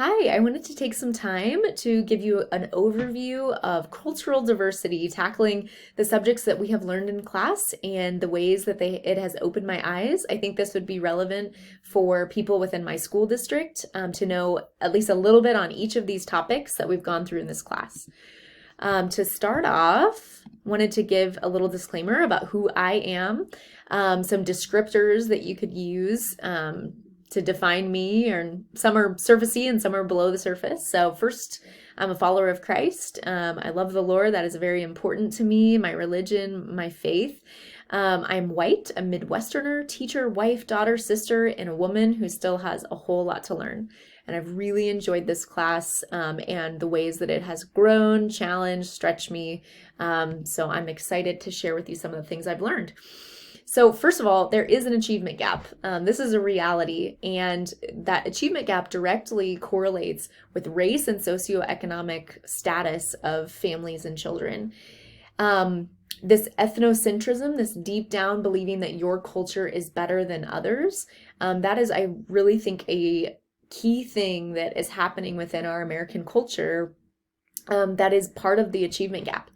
Hi, I wanted to take some time to give you an overview of cultural diversity, tackling the subjects that we have learned in class and the ways that it has opened my eyes. I think this would be relevant for people within my school district to know at least a little bit on each of these topics that we've gone through in this class. To start off, wanted to give a little disclaimer about who I am, some descriptors that you could use to define me, or some are surfacey and some are below the surface. So first, I'm a follower of Christ. I love the Lord. That is very important to me, my religion, my faith. I'm white, a Midwesterner, teacher, wife, daughter, sister, and a woman who still has a whole lot to learn. And I've really enjoyed this class and the ways that it has grown, challenged, stretched me. So I'm excited to share with you some of the things I've learned. So first of all, there is an achievement gap. This is a reality, and that achievement gap directly correlates with race and socioeconomic status of families and children. This ethnocentrism, this deep down believing that your culture is better than others, that is, I really think, a key thing that is happening within our American culture that is part of the achievement gap.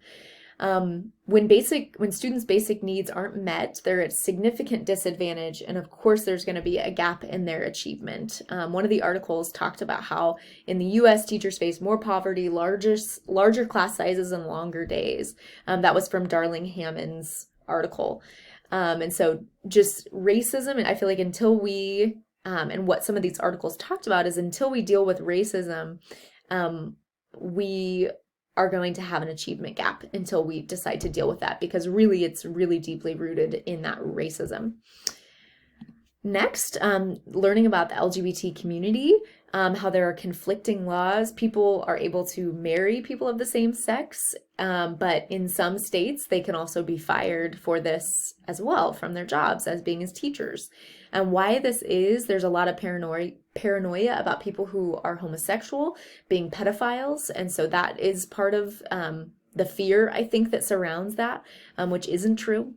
When students' basic needs aren't met, they're at significant disadvantage, and of course there's going to be a gap in their achievement. One of the articles talked about how in the U.S. teachers face more poverty, larger class sizes, and longer days. That was from Darling Hammond's article. And so just racism, and I feel like until we, and what some of these articles talked about is until we deal with racism, we are going to have an achievement gap until we decide to deal with that, because really it's really deeply rooted in that racism. Next, learning about the LGBT community, how there are conflicting laws. People are able to marry people of the same sex, but in some states they can also be fired for this as well from their jobs as being as teachers. And why this is, there's a lot of paranoia about people who are homosexual being pedophiles, and so that is part of the fear, I think, that surrounds that, which isn't true.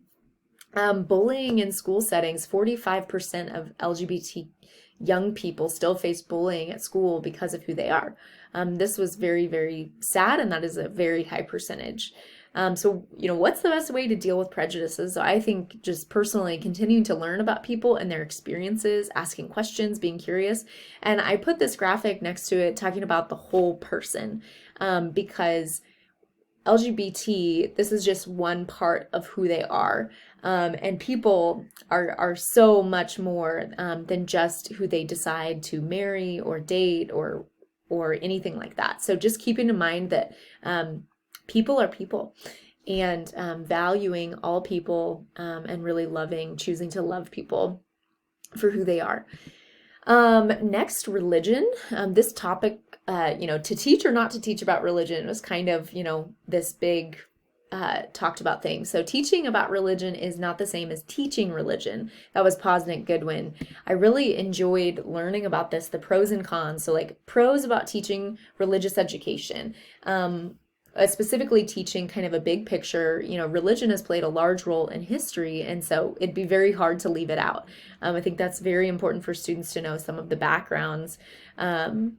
Bullying in school settings, 45% of LGBT young people still face bullying at school because of who they are. This was very, very sad, and that is a very high percentage. So, what's the best way to deal with prejudices? So I think just personally continuing to learn about people and their experiences, asking questions, being curious. And I put this graphic next to it talking about the whole person, because LGBT, this is just one part of who they are. And people are so much more than just who they decide to marry or date or anything like that. So just keeping in mind that people are people, and valuing all people, and really choosing to love people for who they are. Next, religion. This topic, to teach or not to teach about religion was kind of, this big talked about things. So teaching about religion is not the same as teaching religion. That was Posnick Goodwin. I really enjoyed learning about this, the pros and cons. So like pros about teaching religious education. Specifically teaching kind of a big picture, religion has played a large role in history, and so it'd be very hard to leave it out. I think that's very important for students to know some of the backgrounds in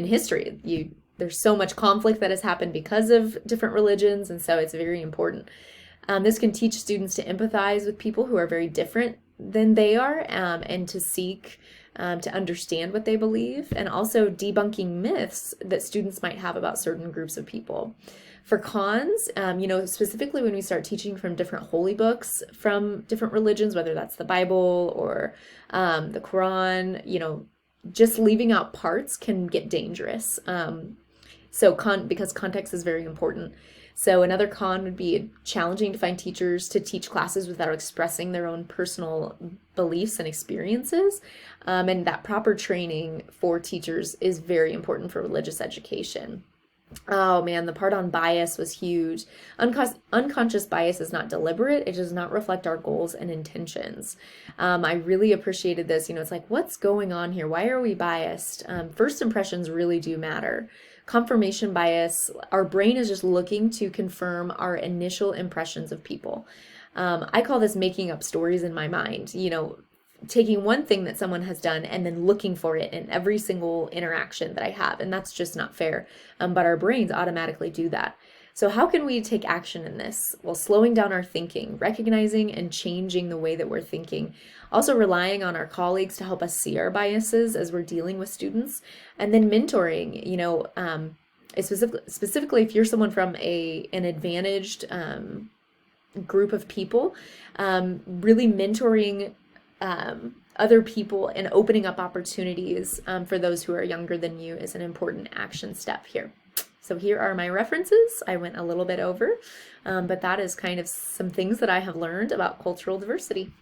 history. There's so much conflict that has happened because of different religions, and so it's very important. This can teach students to empathize with people who are very different than they are, and to seek to understand what they believe, and also debunking myths that students might have about certain groups of people. For cons, specifically when we start teaching from different holy books from different religions, whether that's the Bible or the Quran, just leaving out parts can get dangerous. Because context is very important. So another con would be challenging to find teachers to teach classes without expressing their own personal beliefs and experiences. And that proper training for teachers is very important for religious education. Oh man, the part on bias was huge. Unconscious bias is not deliberate. It does not reflect our goals and intentions. I really appreciated this. It's like, what's going on here? Why are we biased? First impressions really do matter. Confirmation bias, our brain is just looking to confirm our initial impressions of people. I call this making up stories in my mind. taking one thing that someone has done and then looking for it in every single interaction that I have. And that's just not fair. But our brains automatically do that. So how can we take action in this? Well, slowing down our thinking, recognizing and changing the way that we're thinking, also relying on our colleagues to help us see our biases as we're dealing with students, and then mentoring, specifically if you're someone from an advantaged group of people, really mentoring other people and opening up opportunities for those who are younger than you is an important action step here. So here are my references. I went a little bit over, but that is kind of some things that I have learned about cultural diversity.